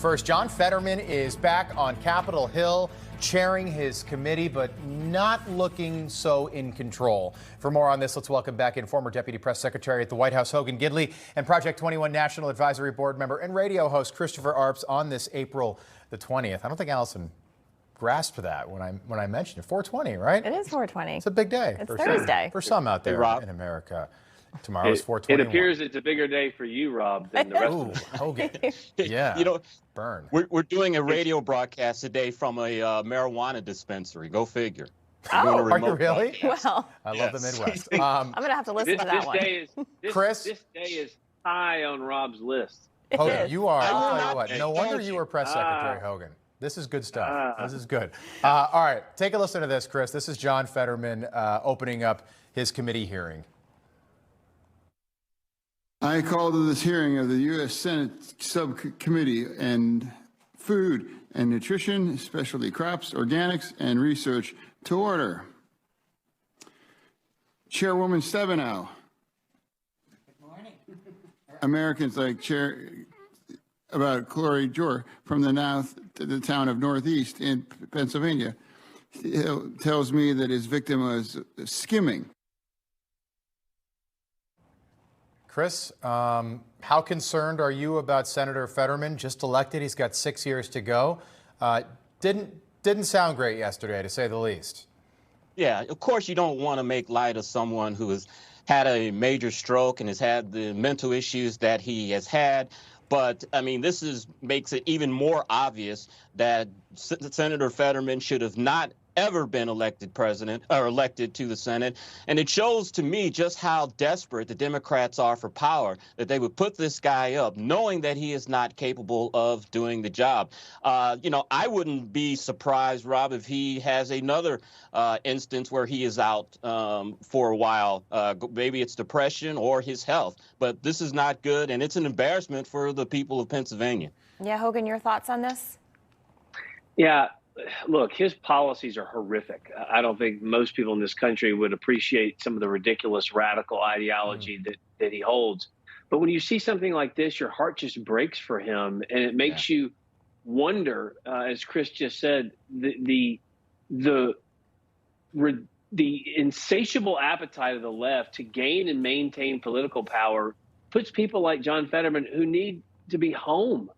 First, John Fetterman is back on Capitol Hill, chairing his committee, but not looking so in control. For more on this, let's welcome back in former Deputy Press Secretary at the White House, Hogan Gidley, and Project 21 National Advisory Board member and radio host Christopher Arps on this April the 20th. I don't think Allison grasped that when I mentioned it. 420, right? It is 420. It's a big day. It's Thursday. For some out there in America. Tomorrow is 421. It appears it's a bigger day for you, Rob, than the rest of us. Hogan. Yeah. You know, burn. We're doing a radio broadcast today from a marijuana dispensary. Go figure. Oh, are you really? Broadcast. Well, I love the Midwest. I'm going to have to listen to that one. Chris? This day is high on Rob's list. Hogan, you are. I'll tell you what. Okay. No wonder you were press secretary, Hogan. This is good stuff. This is good. All right, take a listen to this, Chris. This is John Fetterman opening up his committee hearing. I call to this hearing of the U.S. Senate Subcommittee on Food and Nutrition, Specialty Crops, Organics, and Research to order. Chairwoman Stabenow. Good morning. Americans like about Corey Jor from the town of Northeast in Pennsylvania tells me that his victim was skimming. Chris, how concerned are you about Senator Fetterman? Just elected, he's got 6 years to go. Didn't sound great yesterday, to say the least. Yeah, of course you don't want to make light of someone who has had a major stroke and has had the mental issues that he has had. But, I mean, this makes it even more obvious that Senator Fetterman should have not ever been elected president or elected to the Senate. And it shows to me just how desperate the Democrats are for power, that they would put this guy up knowing that he is not capable of doing the job. You know, I wouldn't be surprised, Rob, if he has another instance where he is out for a while. Maybe it's depression or his health. But this is not good, and it's an embarrassment for the people of Pennsylvania. Yeah, Hogan, your thoughts on this? Yeah. Look, his policies are horrific. I don't think most people in this country would appreciate some of the ridiculous radical ideology that he holds. But when you see something like this, your heart just breaks for him, and it makes you wonder, as Chris just said, the insatiable appetite of the left to gain and maintain political power puts people like John Fetterman, who need to be home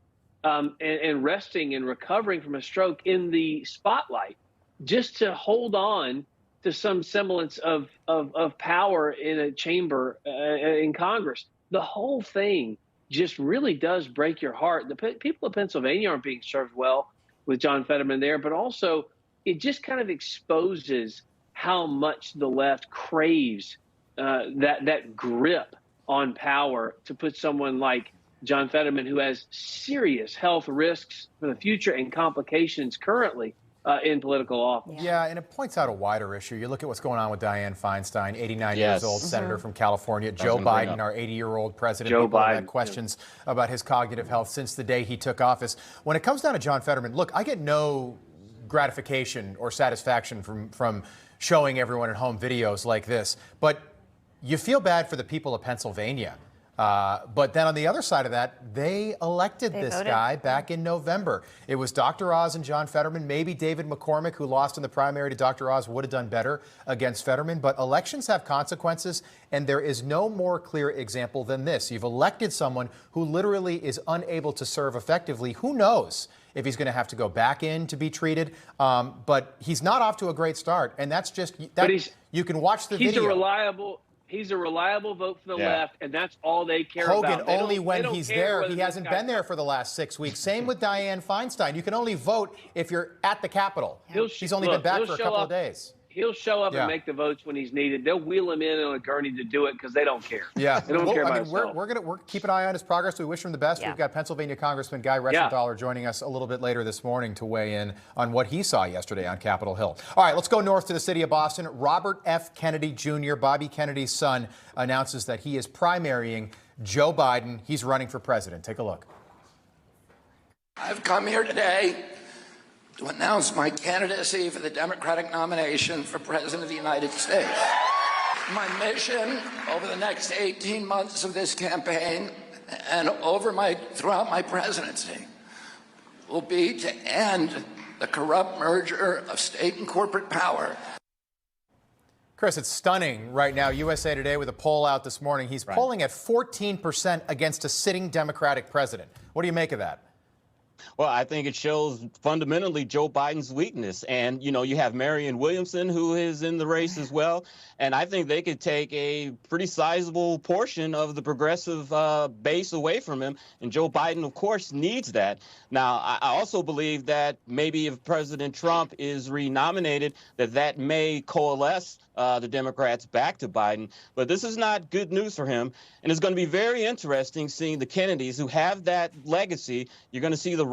and resting and recovering from a stroke, in the spotlight, just to hold on to some semblance of power in a chamber in Congress. The whole thing just really does break your heart. The people of Pennsylvania aren't being served well with John Fetterman there, but also it just kind of exposes how much the left craves that grip on power to put someone like John Fetterman, who has serious health risks for the future and complications currently in political office. Yeah, and it points out a wider issue. You look at what's going on with Dianne Feinstein, 89 years old, senator from California. Joe Biden, our 80-year-old president. People have had questions about his cognitive health since the day he took office. When it comes down to John Fetterman, look, I get no gratification or satisfaction from showing everyone at home videos like this, but you feel bad for the people of Pennsylvania. But then on the other side of that, they elected this guy back in November. It was Dr. Oz and John Fetterman. Maybe David McCormick, who lost in the primary to Dr. Oz, would have done better against Fetterman. But elections have consequences, and there is no more clear example than this. You've elected someone who literally is unable to serve effectively. Who knows if he's going to have to go back in to be treated? But he's not off to a great start, and that's just that. You can watch the video. He's a reliable vote for the left, and that's all they care Hogan, about. only when he's there. He hasn't been there for the last 6 weeks. Same with Dianne Feinstein. You can only vote if you're at the Capitol. He's only been back for a couple of days. He'll show up and make the votes when he's needed. They'll wheel him in on a gurney to do it because they don't care. Yeah, they don't care about we're keep an eye on his progress. We wish him the best. We've got Pennsylvania Congressman Guy Reschenthaler joining us a little bit later this morning to weigh in on what he saw yesterday on Capitol Hill. All right, let's go north to the city of Boston. Robert F. Kennedy Jr., Bobby Kennedy's son, announces that he is primarying Joe Biden. He's running for president. Take a look. I've come here today to announce my candidacy for the Democratic nomination for President of the United States. My mission over the next 18 months of this campaign and throughout my presidency will be to end the corrupt merger of state and corporate power. Chris, it's stunning right now. USA Today with a poll out this morning. He's polling at 14% against a sitting Democratic president. What do you make of that? Well, I think it shows fundamentally Joe Biden's weakness. And, you have Marianne Williamson, who is in the race as well. And I think they could take a pretty sizable portion of the progressive base away from him. And Joe Biden, of course, needs that. Now, I also believe that maybe if President Trump is renominated, that may coalesce the Democrats back to Biden. But this is not good news for him. And it's going to be very interesting seeing the Kennedys who have that legacy. You're going to see the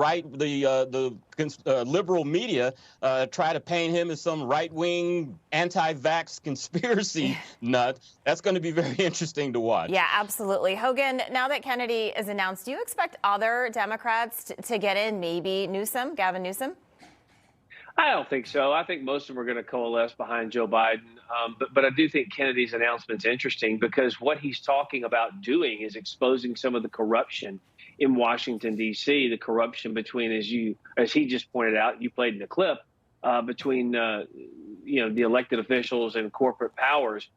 liberal media try to paint him as some right-wing anti-vax conspiracy nut. That's going to be very interesting to watch. Yeah, absolutely. Hogan, now that Kennedy is announced, do you expect other Democrats to get in, maybe Gavin Newsom? I don't think so. I think most of them are going to coalesce behind Joe Biden. But I do think Kennedy's announcement's interesting because what he's talking about doing is exposing some of the corruption in Washington, D.C., the corruption between, as he just pointed out, you played in the clip, between, the elected officials and corporate powers.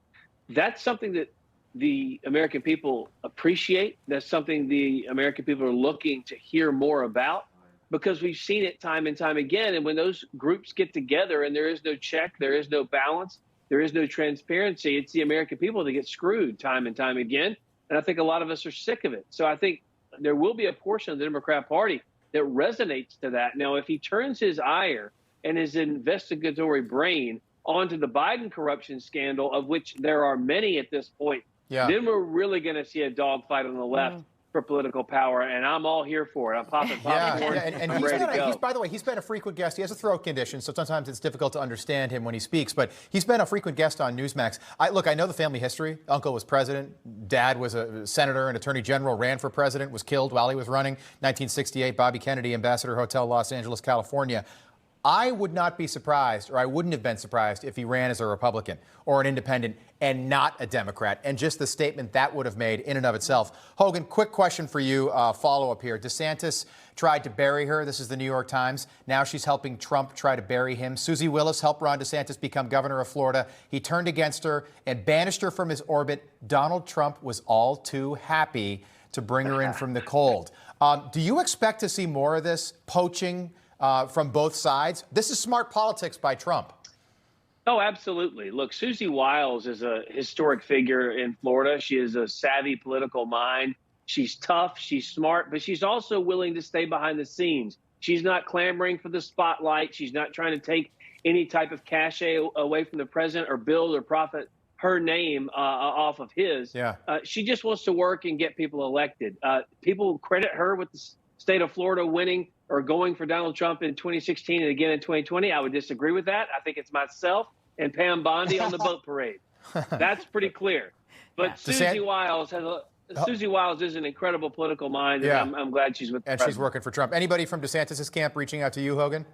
That's something that the American people appreciate. That's something the American people are looking to hear more about, because we've seen it time and time again. And when those groups get together and there is no check, there is no balance, there is no transparency, it's the American people that get screwed time and time again. And I think a lot of us are sick of it. So I think there will be a portion of the Democrat Party that resonates to that. Now, if he turns his ire and his investigatory brain onto the Biden corruption scandal, of which there are many at this point, then we're really going to see a dogfight on the left for political power, and I'm all here for it. I'm popping popcorn. And by the way, he's been a frequent guest. He has a throat condition, so sometimes it's difficult to understand him when he speaks, but he's been a frequent guest on Newsmax. I know the family history. Uncle was president. Dad was a senator and attorney general, ran for president, was killed while he was running. 1968, Bobby Kennedy, Ambassador Hotel, Los Angeles, California. I would not be surprised, or I wouldn't have been surprised, if he ran as a Republican or an independent and not a Democrat, and just the statement that would have made in and of itself. Hogan, quick question for you, follow-up here. DeSantis tried to bury her. This is the New York Times. Now she's helping Trump try to bury him. Susie Willis helped Ron DeSantis become governor of Florida. He turned against her and banished her from his orbit. Donald Trump was all too happy to bring her in from the cold. Do you expect to see more of this poaching from both sides? This is smart politics by Trump. Oh, absolutely. Look, Susie Wiles is a historic figure in Florida. She is a savvy political mind. She's tough, she's smart, but she's also willing to stay behind the scenes. She's not clamoring for the spotlight. She's not trying to take any type of cachet away from the president or build or profit her name off of his. She just wants to work and get people elected. People credit her with the state of Florida winning or going for Donald Trump in 2016 and again in 2020. I would disagree with that. I think it's myself and Pam Bondi on the boat parade. That's pretty clear. But Susie Wiles is an incredible political mind, and I'm glad she's with the president. She's working for Trump. Anybody from DeSantis' camp reaching out to you, Hogan?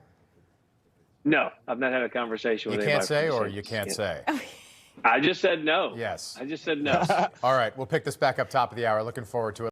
No, I've not had a conversation with anybody. You can't say, or you can't say? I just said no. Yes. I just said no. All right, we'll pick this back up top of the hour. Looking forward to it.